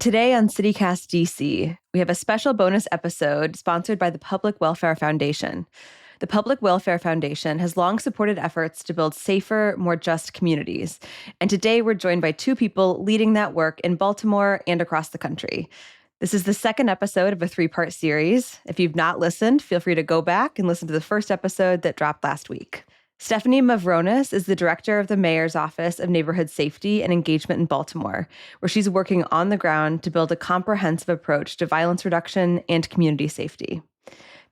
Today on CityCast DC, we have a special bonus episode sponsored by the Public Welfare Foundation. The Public Welfare Foundation has long supported efforts to build safer, more just communities. And today we're joined by two people leading that work in Baltimore and across the country. This is the second episode of a three-part series. If you've not listened, feel free to go back and listen to the first episode that dropped last week. Stephanie Mavronis is the director of the Mayor's Office of Neighborhood Safety and Engagement in Baltimore, where she's working on the ground to build a comprehensive approach to violence reduction and community safety.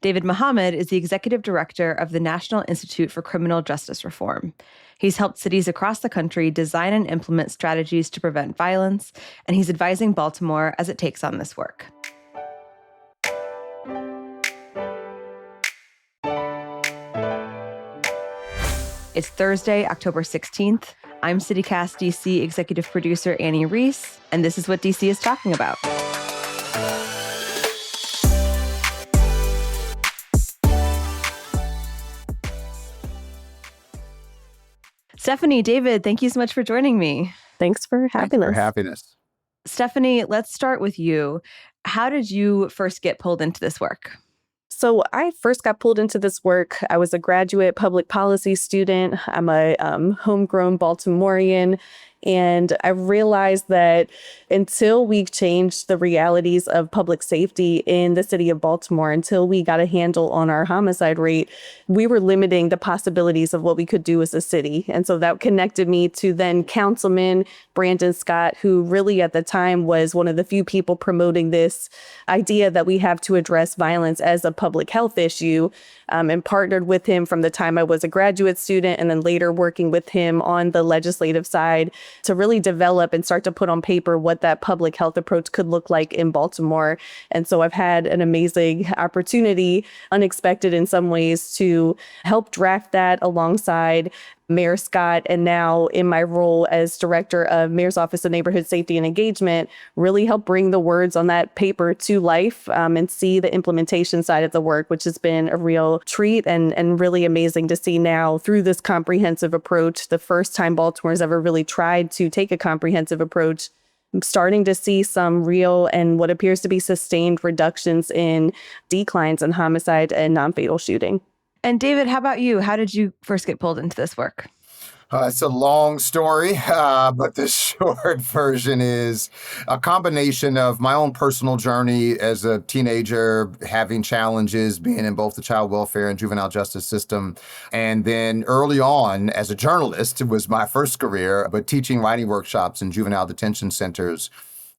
David Mohammed is the executive director of the National Institute for Criminal Justice Reform. He's helped cities across the country design and implement strategies to prevent violence, and he's advising Baltimore as it takes on this work. It's Thursday, October 16th. I'm CityCast DC executive producer Annie Reese, and this is what DC is talking about. Stephanie, David, thank you so much for joining me. Thanks for having us. Stephanie, let's start with you. How did you first get pulled into this work? So I first got pulled into this work. I was a graduate public policy student. I'm a homegrown Baltimorean. And I realized that until we changed the realities of public safety in the city of Baltimore, until we got a handle on our homicide rate, we were limiting the possibilities of what we could do as a city. And so that connected me to then Councilman Brandon Scott, who really at the time was one of the few people promoting this idea that we have to address violence as a public health issue, and partnered with him from the time I was a graduate student and then later working with him on the legislative side to really develop and start to put on paper what that public health approach could look like in Baltimore. And so I've had an amazing opportunity, unexpected in some ways, to help draft that alongside Mayor Scott, and now in my role as director of Mayor's Office of Neighborhood Safety and Engagement, really help bring the words on that paper to life, and see the implementation side of the work, which has been a real treat and really amazing to see now through this comprehensive approach. The first time Baltimore's ever really tried to take a comprehensive approach, I'm starting to see some real and what appears to be sustained reductions in declines in homicide and non-fatal shooting. And David, how about you? How did you first get pulled into this work? It's a long story, but the short version is a combination of my own personal journey as a teenager, having challenges, being in both the child welfare and juvenile justice system. And then early on, as a journalist, it was my first career, but teaching writing workshops in juvenile detention centers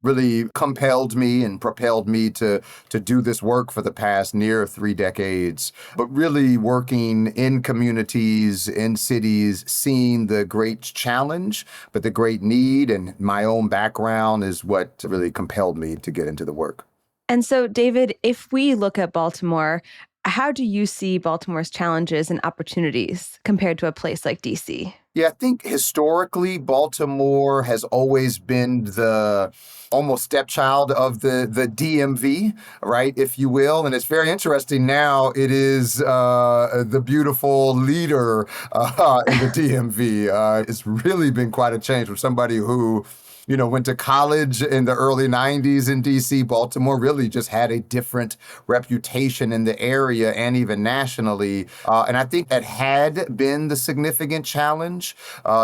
really compelled me and propelled me to do this work for the past near 3 decades, but really working in communities, in cities, seeing the great challenge, but the great need, and my own background is what really compelled me to get into the work. And so, David, if we look at Baltimore, how do you see Baltimore's challenges and opportunities compared to a place like DC? Yeah, I think historically, Baltimore has always been the almost stepchild of the DMV, right, if you will. And it's very interesting now. It is the beautiful leader in the DMV. It's really been quite a change from somebody who went to college in the early 90s in D.C. Baltimore really just had a different reputation in the area and even nationally. And I think that had been the significant challenge.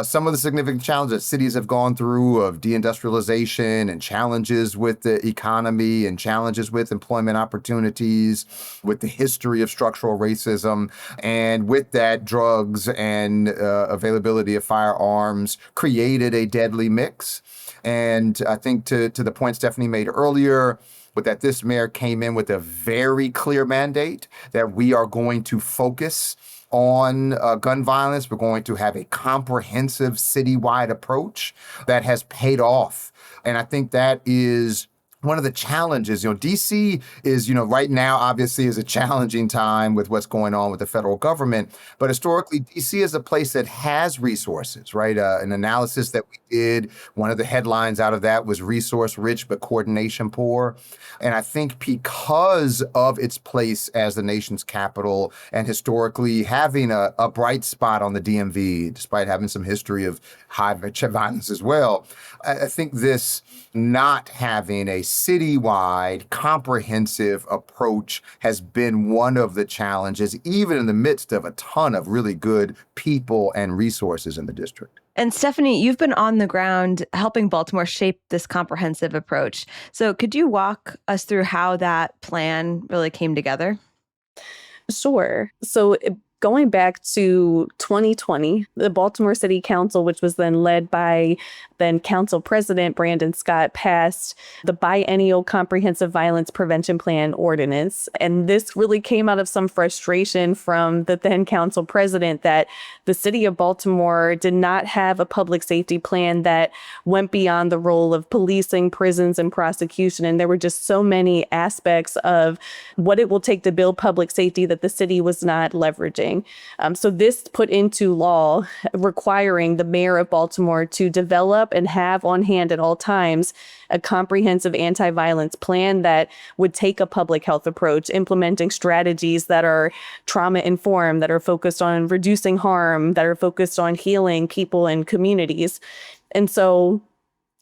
Some of the significant challenges that cities have gone through of deindustrialization and challenges with the economy and challenges with employment opportunities, with the history of structural racism, and with that, drugs and availability of firearms created a deadly mix. And I think to the point Stephanie made earlier, but that this mayor came in with a very clear mandate that we are going to focus on gun violence. We're going to have a comprehensive citywide approach that has paid off. And I think that is one of the challenges, DC is, right now, obviously, is a challenging time with what's going on with the federal government. But historically, DC is a place that has resources, right? An analysis that we did, one of the headlines out of that was resource rich, but coordination poor. And I think because of its place as the nation's capital and historically having a bright spot on the DMV, despite having some history of high violence as well, I think this not having a citywide, comprehensive approach has been one of the challenges, even in the midst of a ton of really good people and resources in the district. And Stephanie, you've been on the ground helping Baltimore shape this comprehensive approach. So could you walk us through how that plan really came together? Sure. So going back to 2020, the Baltimore City Council, which was then led by then Council President Brandon Scott, passed the Biennial Comprehensive Violence Prevention Plan ordinance. And this really came out of some frustration from the then Council President that the city of Baltimore did not have a public safety plan that went beyond the role of policing, prisons, and prosecution. And there were just so many aspects of what it will take to build public safety that the city was not leveraging. So this put into law requiring the mayor of Baltimore to develop and have on hand at all times a comprehensive anti-violence plan that would take a public health approach, implementing strategies that are trauma-informed, that are focused on reducing harm, that are focused on healing people and communities. And so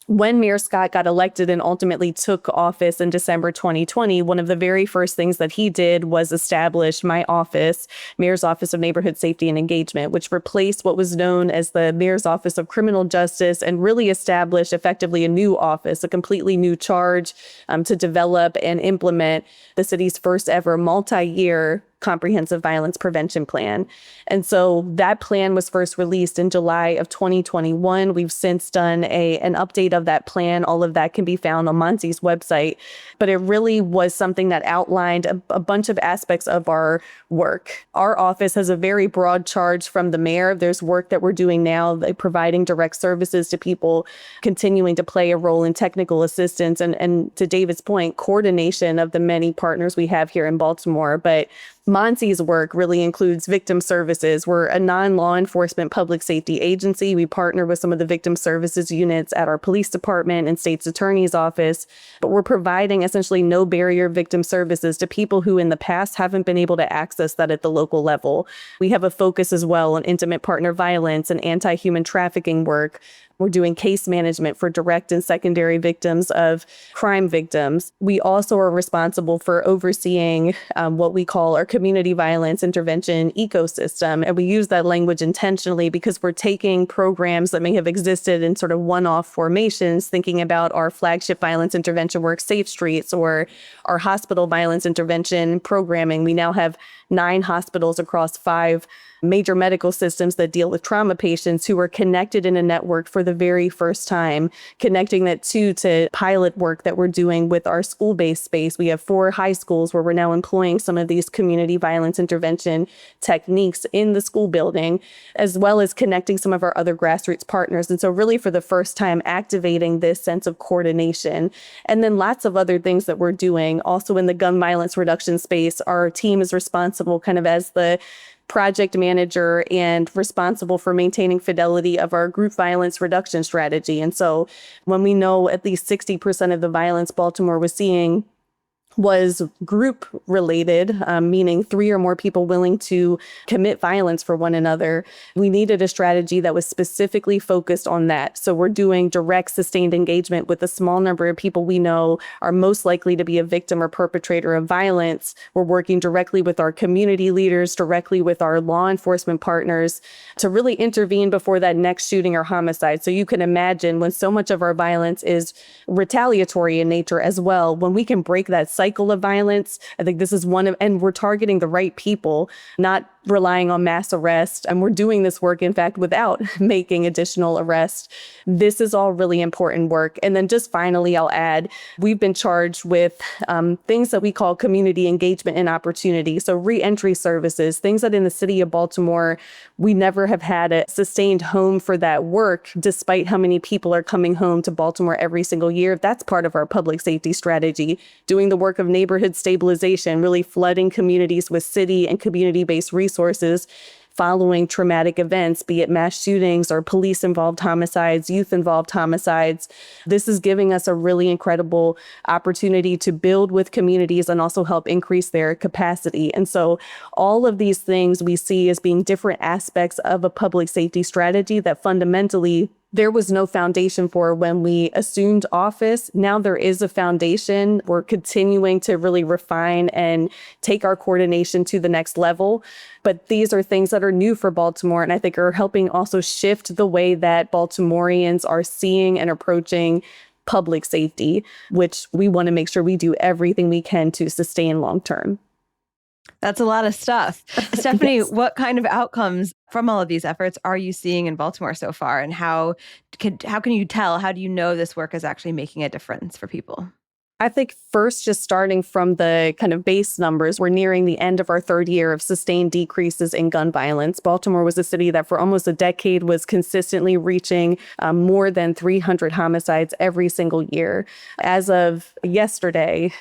when Mayor Scott got elected and ultimately took office in December 2020, one of the very first things that he did was establish my office, Mayor's Office of Neighborhood Safety and Engagement, which replaced what was known as the Mayor's Office of Criminal Justice and really established effectively a new office, a completely new charge to develop and implement the city's first ever multi-year comprehensive violence prevention plan. And so that plan was first released in July of 2021. We've since done an update of that plan. All of that can be found on Monty's website. But it really was something that outlined a bunch of aspects of our work. Our office has a very broad charge from the mayor. There's work that we're doing now, like providing direct services to people, continuing to play a role in technical assistance, and to David's point, coordination of the many partners we have here in Baltimore. But Monty's work really includes victim services. We're a non-law enforcement public safety agency. We partner with some of the victim services units at our police department and state's attorney's office, but we're providing essentially no barrier victim services to people who in the past haven't been able to access that at the local level. We have a focus as well on intimate partner violence and anti-human trafficking work. We're doing case management for direct and secondary victims of crime victims. We also are responsible for overseeing what we call our community violence intervention ecosystem. And we use that language intentionally because we're taking programs that may have existed in sort of one-off formations, thinking about our flagship violence intervention work, Safe Streets, or our hospital violence intervention programming. We now have 9 hospitals across 5 major medical systems that deal with trauma patients who are connected in a network for the very first time, connecting that to pilot work that we're doing with our school-based space. We have 4 high schools where we're now employing some of these community violence intervention techniques in the school building, as well as connecting some of our other grassroots partners. And so really for the first time, activating this sense of coordination. And then lots of other things that we're doing. Also in the gun violence reduction space, our team is responsible kind of as the project manager and responsible for maintaining fidelity of our group violence reduction strategy. And so when we know at least 60% of the violence Baltimore was seeing was group related, meaning 3 or more people willing to commit violence for one another, we needed a strategy that was specifically focused on that. So we're doing direct sustained engagement with a small number of people we know are most likely to be a victim or perpetrator of violence. We're working directly with our community leaders, directly with our law enforcement partners to really intervene before that next shooting or homicide. So you can imagine when so much of our violence is retaliatory in nature as well, when we can break that cycle of violence. I think this is one of, and we're targeting the right people, not relying on mass arrest. And we're doing this work, in fact, without making additional arrests. This is all really important work. And then just finally, I'll add, we've been charged with things that we call community engagement and opportunity. So reentry services, things that in the city of Baltimore, we never have had a sustained home for that work, despite how many people are coming home to Baltimore every single year. That's part of our public safety strategy, doing the work of neighborhood stabilization, really flooding communities with city and community-based resources following traumatic events, be it mass shootings or police-involved homicides, youth-involved homicides. This is giving us a really incredible opportunity to build with communities and also help increase their capacity. And so all of these things we see as being different aspects of a public safety strategy that fundamentally there was no foundation for when we assumed office. Now there is a foundation. We're continuing to really refine and take our coordination to the next level. But these are things that are new for Baltimore, and I think are helping also shift the way that Baltimoreans are seeing and approaching public safety, which we want to make sure we do everything we can to sustain long term. That's a lot of stuff. Stephanie, Yes. what kind of outcomes from all of these efforts are you seeing in Baltimore so far? And how can you tell, how do you know this work is actually making a difference for people? I think first, just starting from the kind of base numbers, we're nearing the end of our third year of sustained decreases in gun violence. Baltimore was a city that for almost a decade was consistently reaching more than 300 homicides every single year. As of yesterday,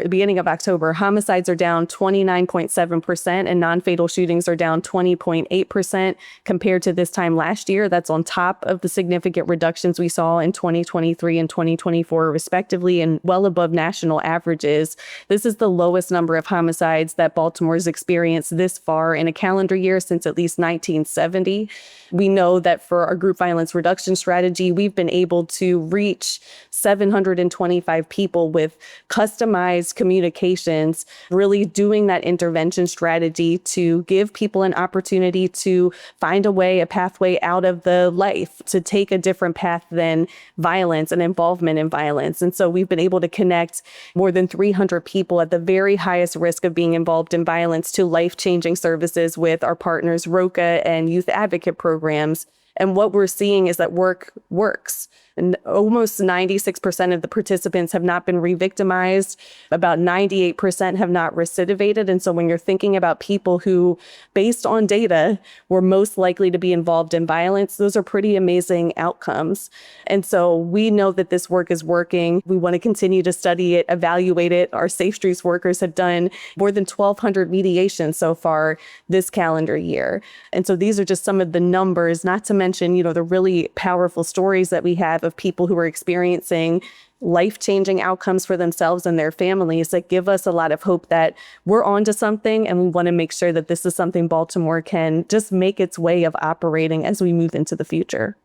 beginning of October, homicides are down 29.7% and non-fatal shootings are down 20.8% compared to this time last year. That's on top of the significant reductions we saw in 2023 and 2024, respectively, and well above national averages. This is the lowest number of homicides that Baltimore's experienced this far in a calendar year since at least 1970. We know that for our group violence reduction strategy, we've been able to reach 725 people with customized communications, really doing that intervention strategy to give people an opportunity to find a pathway out of the life, to take a different path than violence and involvement in violence. And so we've been able to connect more than 300 people at the very highest risk of being involved in violence to life-changing services with our partners, ROCA and youth advocate programs. And what we're seeing is that work works. And almost 96% of the participants have not been re-victimized. About 98% have not recidivated. And so when you're thinking about people who, based on data, were most likely to be involved in violence, those are pretty amazing outcomes. And so we know that this work is working. We want to continue to study it, evaluate it. Our Safe Streets workers have done more than 1,200 mediations so far this calendar year. And so these are just some of the numbers, not to mention, the really powerful stories that we have of people who are experiencing life-changing outcomes for themselves and their families that give us a lot of hope that we're onto something, and we want to make sure that this is something Baltimore can just make its way of operating as we move into the future.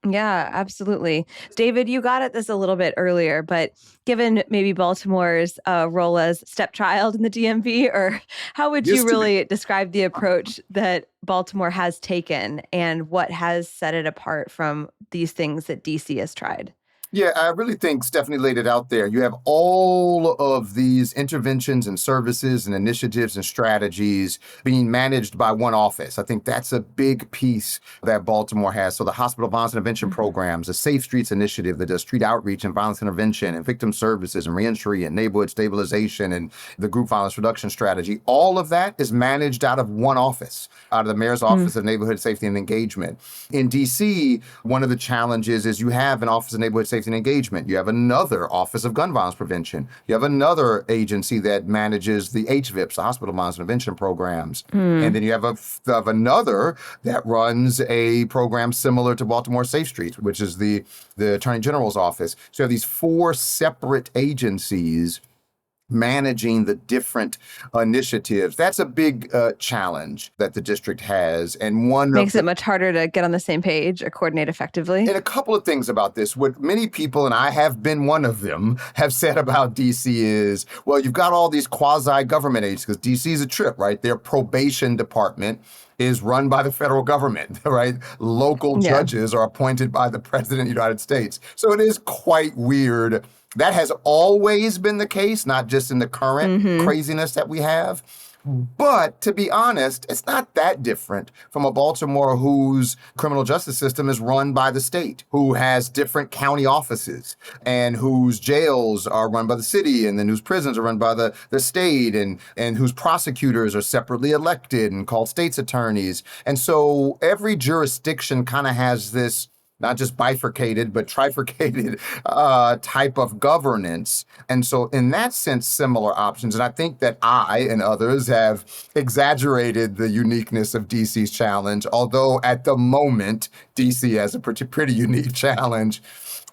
Yeah, absolutely. David, you got at this a little bit earlier, but given maybe Baltimore's role as stepchild in the DMV, or how would you really describe the approach that Baltimore has taken and what has set it apart from these things that DC has tried? Yeah, I really think Stephanie laid it out there. You have all of these interventions and services and initiatives and strategies being managed by one office. I think that's a big piece that Baltimore has. So the hospital violence intervention programs, the Safe Streets initiative that does street outreach and violence intervention and victim services and reentry and neighborhood stabilization and the group violence reduction strategy, all of that is managed out of one office, out of the mayor's office of neighborhood safety and engagement. In DC, one of the challenges is you have an office of neighborhood safety and engagement. You have another Office of Gun Violence Prevention. You have another agency that manages the HVIPs, the Hospital Violence Intervention programs. And then you have another that runs a program similar to Baltimore Safe Streets, which is the Attorney General's office. So you have these four separate agencies managing the different initiatives. That's a big challenge that the district has. And one makes it much harder to get on the same page or coordinate effectively. And a couple of things about this. What many people, and I have been one of them, have said about DC is, well, you've got all these quasi-government agencies, because DC is a trip, right? Their probation department is run by the federal government, right? Local judges are appointed by the President of the United States. So it is quite weird. That has always been the case, not just in the current craziness that we have. But to be honest, it's not that different from a Baltimore whose criminal justice system is run by the state, who has different county offices, and whose jails are run by the city, and then whose prisons are run by the state, and whose prosecutors are separately elected and called state's attorneys. And so every jurisdiction kind of has this not just bifurcated, but trifurcated type of governance. And so in that sense, similar options. And I think that I and others have exaggerated the uniqueness of DC's challenge, although at the moment, DC has a pretty unique challenge.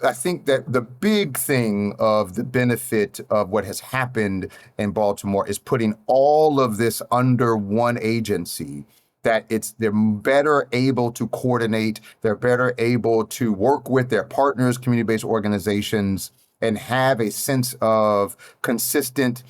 I think that the big thing of the benefit of what has happened in Baltimore is putting all of this under one agency, that they're better able to coordinate, they're better able to work with their partners, community-based organizations, and have a sense of consistent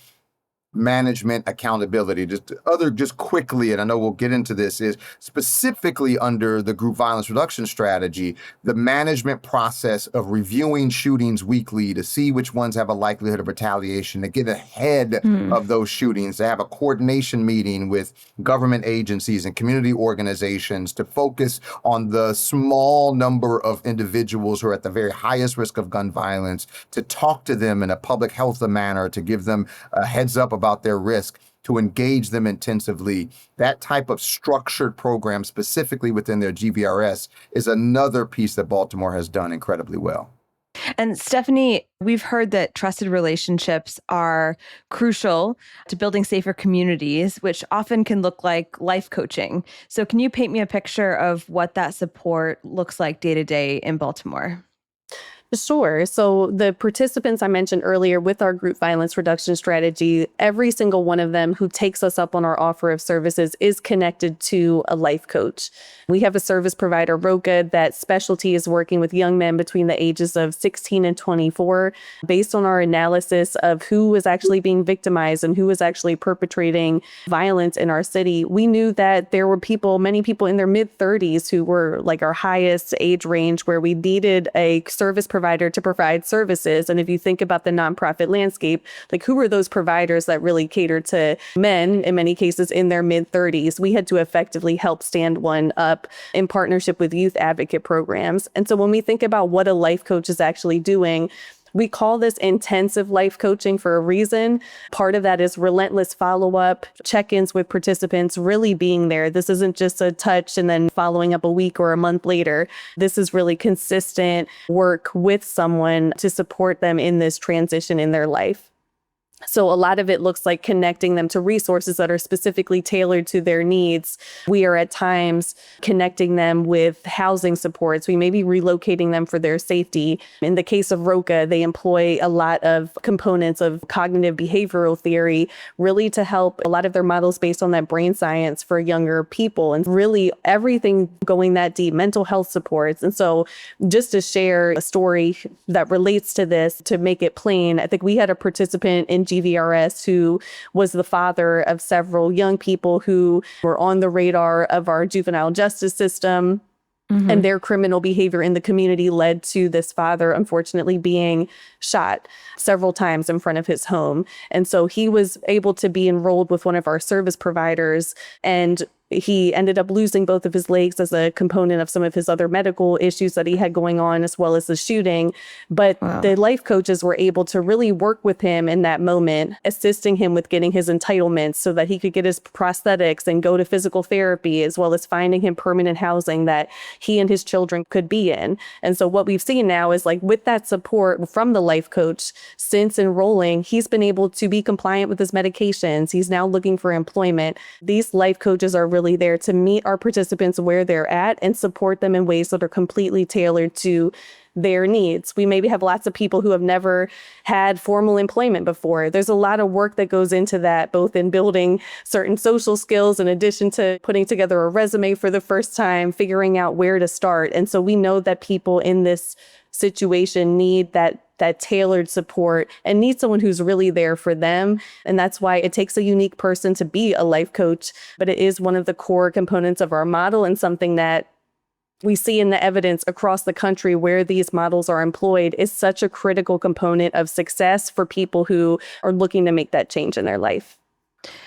management accountability. Just quickly, and I know we'll get into this, is specifically under the group violence reduction strategy, the management process of reviewing shootings weekly to see which ones have a likelihood of retaliation, to get ahead of those shootings, to have a coordination meeting with government agencies and community organizations to focus on the small number of individuals who are at the very highest risk of gun violence, to talk to them in a public health manner, to give them a heads up about their risk, to engage them intensively. That type of structured program, specifically within their GVRS, is another piece that Baltimore has done incredibly well. And Stephanie, we've heard that trusted relationships are crucial to building safer communities, which often can look like life coaching. So can you paint me a picture of what that support looks like day to day in Baltimore? Sure. So the participants I mentioned earlier with our group violence reduction strategy, every single one of them who takes us up on our offer of services is connected to a life coach. We have a service provider, Roca, that specialty is working with young men between the ages of 16 and 24. Based on our analysis of who was actually being victimized and who was actually perpetrating violence in our city, we knew that there were many people in their mid-30s who were like our highest age range, where we needed a service provider to provide services. And if you think about the nonprofit landscape, like who were those providers that really catered to men, in many cases in their mid-30s? We had to effectively help stand one up in partnership with youth advocate programs. And so when we think about what a life coach is actually doing, we call this intensive life coaching for a reason. Part of that is relentless follow-up, check-ins with participants, really being there. This isn't just a touch and then following up a week or a month later. This is really consistent work with someone to support them in this transition in their life. So a lot of it looks like connecting them to resources that are specifically tailored to their needs. We are at times connecting them with housing supports. We may be relocating them for their safety. In the case of Roca, they employ a lot of components of cognitive behavioral theory, really to help a lot of their models based on that brain science for younger people, and really everything going that deep, mental health supports. And so just to share a story that relates to this, to make it plain, I think we had a participant in GVRS who was the father of several young people who were on the radar of our juvenile justice system. And their criminal behavior in the community led to this father, unfortunately, being shot several times in front of his home. And so he was able to be enrolled with one of our service providers, and he ended up losing both of his legs as a component of some of his other medical issues that he had going on, as well as the shooting. But the life coaches were able to really work with him in that moment, assisting him with getting his entitlements so that he could get his prosthetics and go to physical therapy, as well as finding him permanent housing that he and his children could be in. And so what we've seen now is, like, with that support from the life coach, since enrolling, he's been able to be compliant with his medications. He's now looking for employment. These life coaches are really there to meet our participants where they're at and support them in ways that are completely tailored to their needs. We maybe have lots of people who have never had formal employment before. There's a lot of work that goes into that, both in building certain social skills, in addition to putting together a resume for the first time, figuring out where to start. And so we know that people in this situation need that tailored support and need someone who's really there for them. And that's why it takes a unique person to be a life coach, but it is one of the core components of our model, and something that we see in the evidence across the country where these models are employed is such a critical component of success for people who are looking to make that change in their life.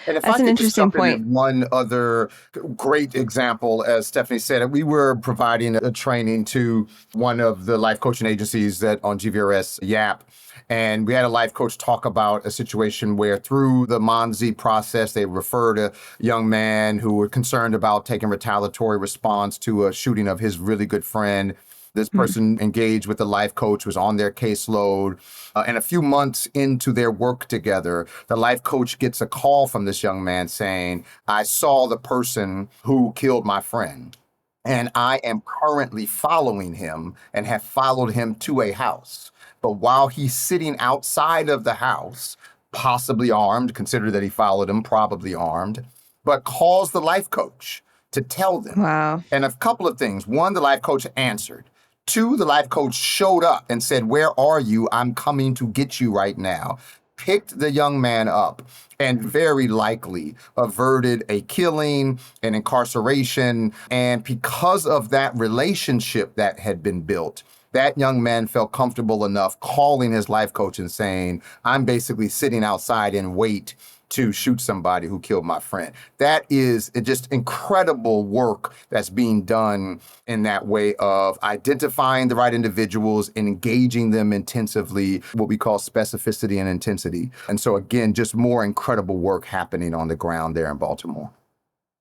And if I That's an could just interesting jump in at point. one other great example, as Stephanie said, we were providing a training to one of the life coaching agencies that on GVRS YAP. And we had a life coach talk about a situation where through the Monzi process, they referred a young man who were concerned about taking retaliatory response to a shooting of his really good friend. This Hmm. person engaged with the life coach, was on their caseload. And a few months into their work together, the life coach gets a call from this young man saying, I saw the person who killed my friend, and I am currently following him and have followed him to a house. But while he's sitting outside of the house, possibly armed, consider that he followed him, probably armed, but calls the life coach to tell them. Wow. And a couple of things. One, the life coach answered. Two, the life coach showed up and said, where are you? I'm coming to get you right now. Picked the young man up and very likely averted a killing, an incarceration. And because of that relationship that had been built, that young man felt comfortable enough calling his life coach and saying, I'm basically sitting outside in wait to shoot somebody who killed my friend. That is just incredible work that's being done in that way of identifying the right individuals and engaging them intensively, what we call specificity and intensity. And so again, just more incredible work happening on the ground there in Baltimore.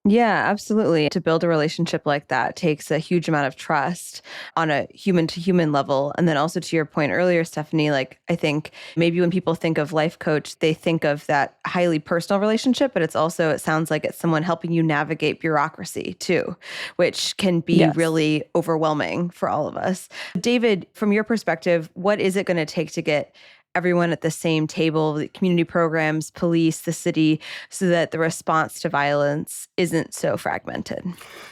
Yeah, absolutely. To build a relationship like that takes a huge amount of trust on a human to human level. And then also to your point earlier, Stephanie, like I think maybe when people think of life coach, they think of that highly personal relationship, but it's also, it sounds like it's someone helping you navigate bureaucracy too, which can be Yes. really overwhelming for all of us. David, from your perspective, what is it going to take to get everyone at the same table, the community programs, police, the city, so that the response to violence isn't so fragmented?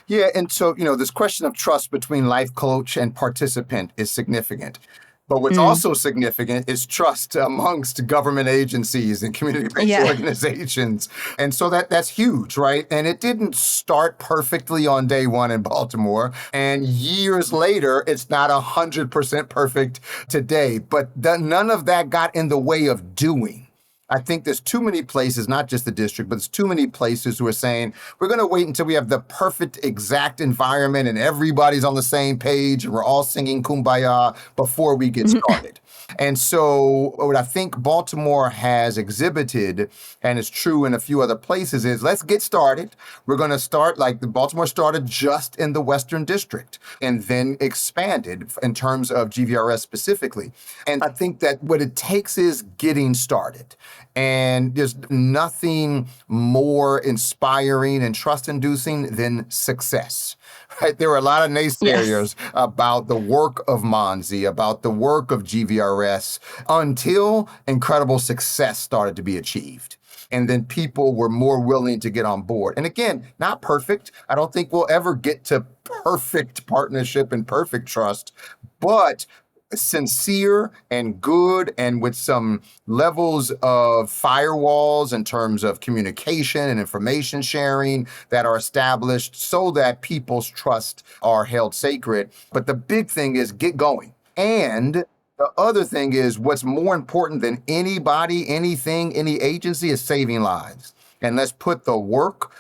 Yeah, and so, this question of trust between life coach and participant is significant. But what's Mm. also significant is trust amongst government agencies and community-based Yeah. organizations. And so that's huge, right? And it didn't start perfectly on day one in Baltimore. And years later, it's not 100% perfect today. But none of that got in the way of doing. I think there's too many places, not just the district, but there's too many places who are saying, we're going to wait until we have the perfect exact environment and everybody's on the same page and we're all singing Kumbaya before we get started. And so what I think Baltimore has exhibited, and it's true in a few other places, is let's get started. We're going to start like the Baltimore started just in the Western District and then expanded in terms of GVRS specifically. And I think that what it takes is getting started. And there's nothing more inspiring and trust-inducing than success. Right? There were a lot of Yes. naysayers about the work of Monzi, about the work of GVRS, until incredible success started to be achieved. And then people were more willing to get on board. And again, not perfect. I don't think we'll ever get to perfect partnership and perfect trust, but sincere and good, and with some levels of firewalls in terms of communication and information sharing that are established so that people's trust are held sacred. But the big thing is get going. And the other thing is what's more important than anybody, anything, any agency is saving lives. And let's put the work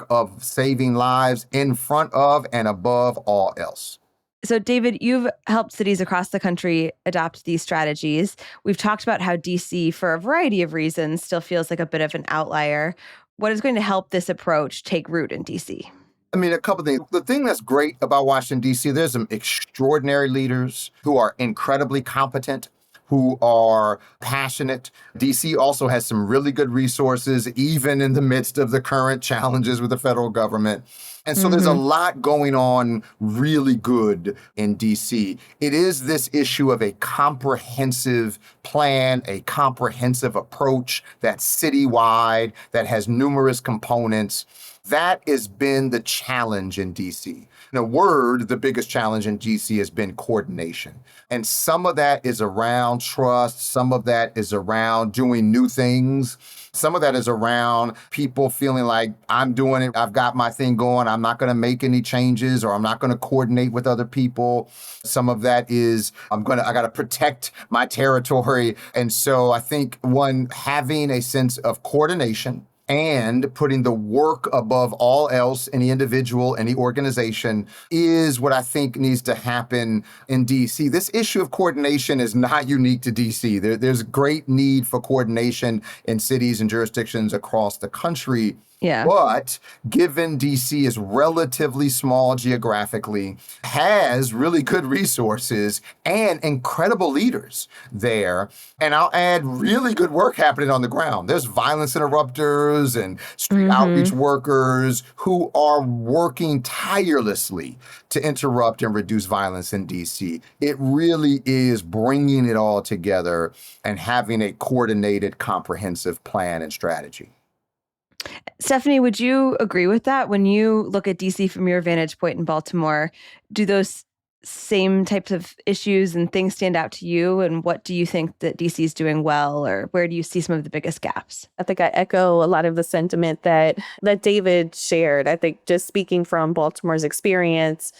of saving lives in front of and above all else. So, David, you've helped cities across the country adopt these strategies. We've talked about how DC, for a variety of reasons, still feels like a bit of an outlier. What is going to help this approach take root in DC? I mean, a couple things. The thing that's great about Washington, D.C., there's some extraordinary leaders who are incredibly competent, who are passionate. D.C. also has some really good resources, even in the midst of the current challenges with the federal government. And so there's a Mm-hmm. lot going on really good in DC. It is this issue of a comprehensive plan, a comprehensive approach that's citywide, that has numerous components. That has been the challenge in DC. In a word, the biggest challenge in DC has been coordination. And some of that is around trust. Some of that is around doing new things. Some of that is around people feeling like I'm doing it. I've got my thing going. I'm not going to make any changes, or I'm not going to coordinate with other people. Some of that is I got to protect my territory. And so I think having a sense of coordination and putting the work above all else, any individual, any organization, is what I think needs to happen in DC. This issue of coordination is not unique to DC. There's great need for coordination in cities and jurisdictions across the country. Yeah. But given DC is relatively small geographically, has really good resources and incredible leaders there, and I'll add really good work happening on the ground. There's violence interrupters and street outreach workers who are working tirelessly to interrupt and reduce violence in DC. It really is bringing it all together and having a coordinated, comprehensive plan and strategy. Stephanie, would you agree with that? When you look at DC from your vantage point in Baltimore, do those same types of issues and things stand out to you? And what do you think that DC is doing well, or where do you see some of the biggest gaps? I think I echo a lot of the sentiment that David shared. I think just speaking from Baltimore's experience,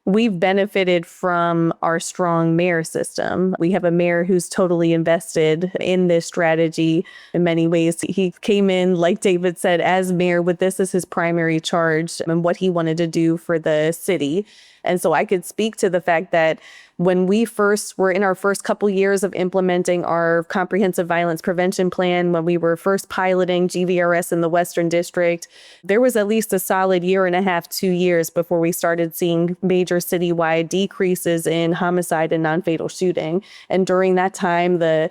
we've benefited from our strong mayor system. We have a mayor who's totally invested in this strategy in many ways. He came in, like David said, as mayor with this as his primary charge and what he wanted to do for the city. And so I could speak to the fact that when we first were in our first couple years of implementing our comprehensive violence prevention plan, when we were first piloting GVRS in the Western District, there was at least a solid year and a half, 2 years before we started seeing major citywide decreases in homicide and non-fatal shooting. And during that time, the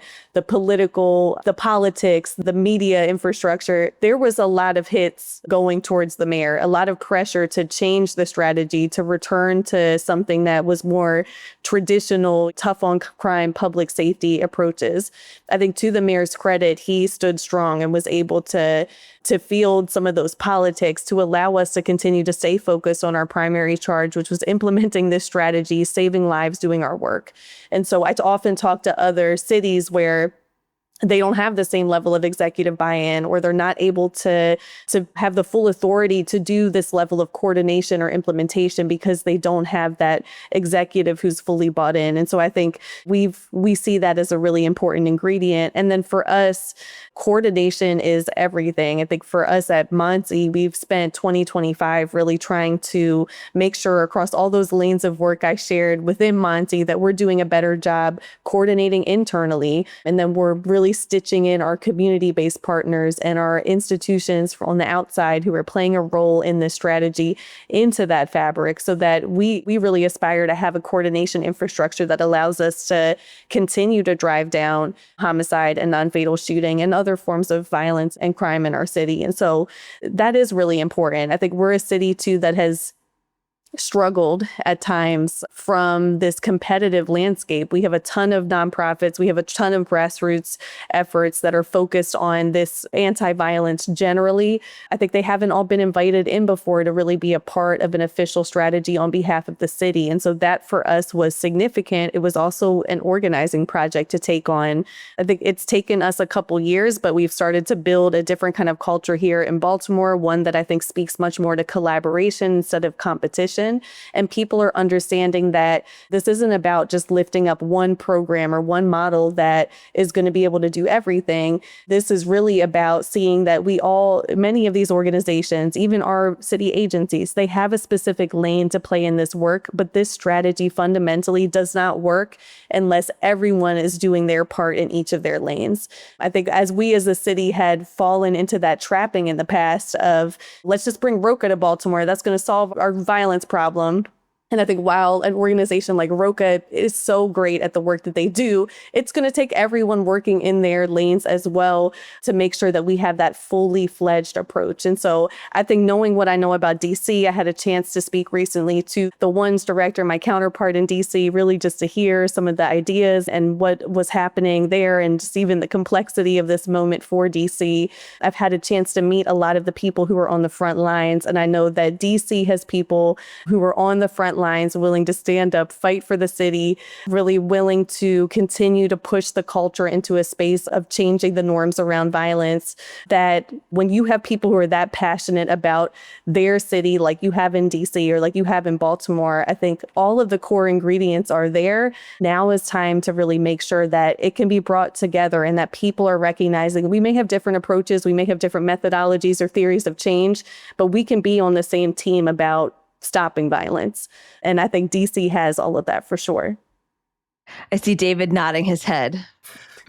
politics, the media infrastructure, there was a lot of hits going towards the mayor, a lot of pressure to change the strategy, to return to something that was more traditional, tough on crime, public safety approaches. I think to the mayor's credit, he stood strong and was able to field some of those politics to allow us to continue to stay focused on our primary charge, which was implementing this strategy, saving lives, doing our work. And so I often talk to other cities where they don't have the same level of executive buy-in, or they're not able to have the full authority to do this level of coordination or implementation because they don't have that executive who's fully bought in. And so I think we see that as a really important ingredient. And then for us, coordination is everything. I think for us at Monty, we've spent 2025 really trying to make sure across all those lanes of work I shared within Monty that we're doing a better job coordinating internally. And then we're really stitching in our community-based partners and our institutions on the outside who are playing a role in this strategy into that fabric, so that we really aspire to have a coordination infrastructure that allows us to continue to drive down homicide and non-fatal shooting and other forms of violence and crime in our city. And so that is really important. I think we're a city too that has struggled at times from this competitive landscape. We have a ton of nonprofits. We have a ton of grassroots efforts that are focused on this anti-violence generally. I think they haven't all been invited in before to really be a part of an official strategy on behalf of the city. And so that for us was significant. It was also an organizing project to take on. I think it's taken us a couple years, but we've started to build a different kind of culture here in Baltimore, one that I think speaks much more to collaboration instead of competition. And people are understanding that this isn't about just lifting up one program or one model that is going to be able to do everything. This is really about seeing that many of these organizations, even our city agencies, they have a specific lane to play in this work, but this strategy fundamentally does not work unless everyone is doing their part in each of their lanes. I think as we as a city had fallen into that trapping in the past of, let's just bring ROCA to Baltimore, that's going to solve our violence problem. And I think while an organization like ROCA is so great at the work that they do, it's going to take everyone working in their lanes as well to make sure that we have that fully fledged approach. And so I think knowing what I know about DC, I had a chance to speak recently to the ONES director, my counterpart in DC, really just to hear some of the ideas and what was happening there and just even the complexity of this moment for DC. I've had a chance to meet a lot of the people who are on the front lines. And I know that DC has people who are on the front lines, willing to stand up, fight for the city, really willing to continue to push the culture into a space of changing the norms around violence. That when you have people who are that passionate about their city, like you have in DC or like you have in Baltimore, I think all of the core ingredients are there. Now is time to really make sure that it can be brought together and that people are recognizing we may have different approaches, we may have different methodologies or theories of change, but we can be on the same team about stopping violence. And I think DC has all of that for sure. I see David nodding his head.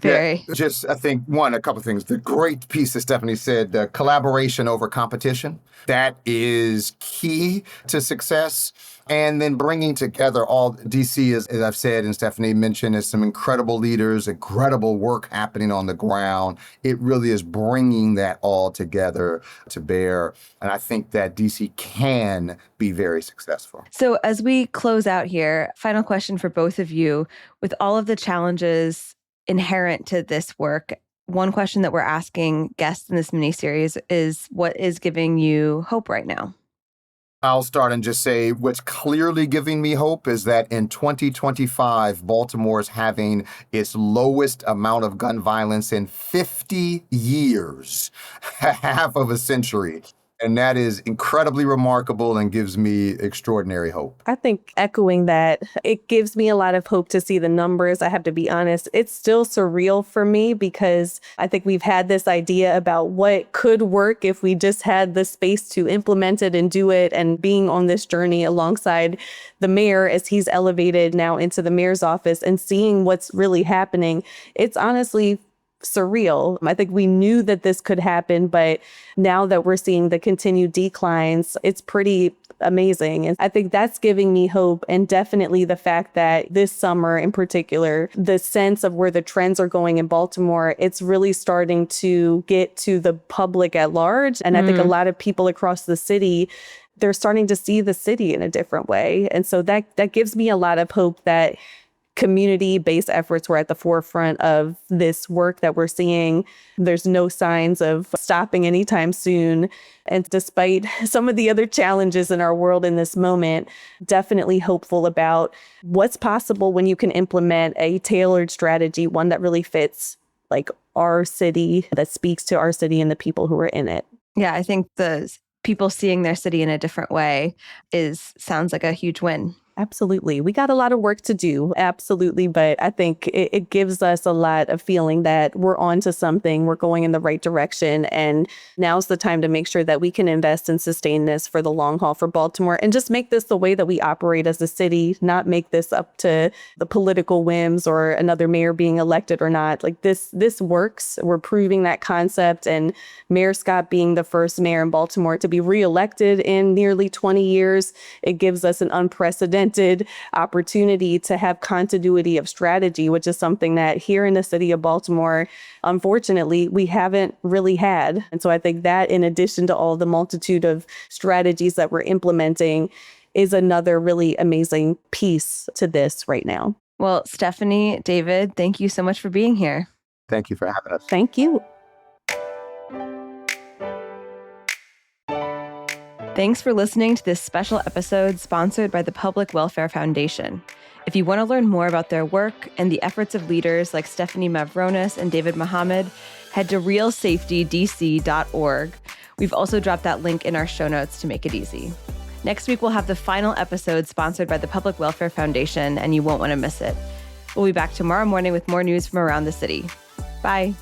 Yeah, just I think a couple of things. The great piece that Stephanie said, collaboration over competition, that is key to success. And then bringing together all DC, as I've said and Stephanie mentioned, is some incredible leaders, incredible work happening on the ground. It really is bringing that all together to bear. And I think that DC can be very successful. So as we close out here, final question for both of you. With all of the challenges inherent to this work, one question that we're asking guests in this miniseries is, what is giving you hope right now? I'll start and just say what's clearly giving me hope is that in 2025, Baltimore is having its lowest amount of gun violence in 50 years, half of a century. And that is incredibly remarkable and gives me extraordinary hope. I think echoing that, it gives me a lot of hope to see the numbers. I have to be honest, it's still surreal for me because I think we've had this idea about what could work if we just had the space to implement it and do it. And being on this journey alongside the mayor as he's elevated now into the mayor's office and seeing what's really happening, it's honestly surreal. I think we knew that this could happen, but now that we're seeing the continued declines, it's pretty amazing. And I think that's giving me hope. And definitely the fact that this summer in particular, the sense of where the trends are going in Baltimore, it's really starting to get to the public at large. And I think a lot of people across the city, they're starting to see the city in a different way. And so that gives me a lot of hope that community-based efforts were at the forefront of this work that we're seeing. There's no signs of stopping anytime soon. And despite some of the other challenges in our world in this moment, definitely hopeful about what's possible when you can implement a tailored strategy, one that really fits like our city, that speaks to our city and the people who are in it. Yeah, I think the people seeing their city in a different way sounds like a huge win. Absolutely. We got a lot of work to do. Absolutely. But I think it gives us a lot of feeling that we're on to something. We're going in the right direction. And now's the time to make sure that we can invest and sustain this for the long haul for Baltimore and just make this the way that we operate as a city, not make this up to the political whims or another mayor being elected or not. Like this works. We're proving that concept. And Mayor Scott being the first mayor in Baltimore to be reelected in nearly 20 years, it gives us an unprecedented opportunity to have continuity of strategy, which is something that here in the city of Baltimore, unfortunately, we haven't really had. And so I think that in addition to all the multitude of strategies that we're implementing is another really amazing piece to this right now. Well, Stephanie, David, thank you so much for being here. Thank you for having us. Thank you. Thanks for listening to this special episode sponsored by the Public Welfare Foundation. If you want to learn more about their work and the efforts of leaders like Stephanie Mavronis and David Mohammed, head to realsafetydc.org. We've also dropped that link in our show notes to make it easy. Next week, we'll have the final episode sponsored by the Public Welfare Foundation, and you won't want to miss it. We'll be back tomorrow morning with more news from around the city. Bye.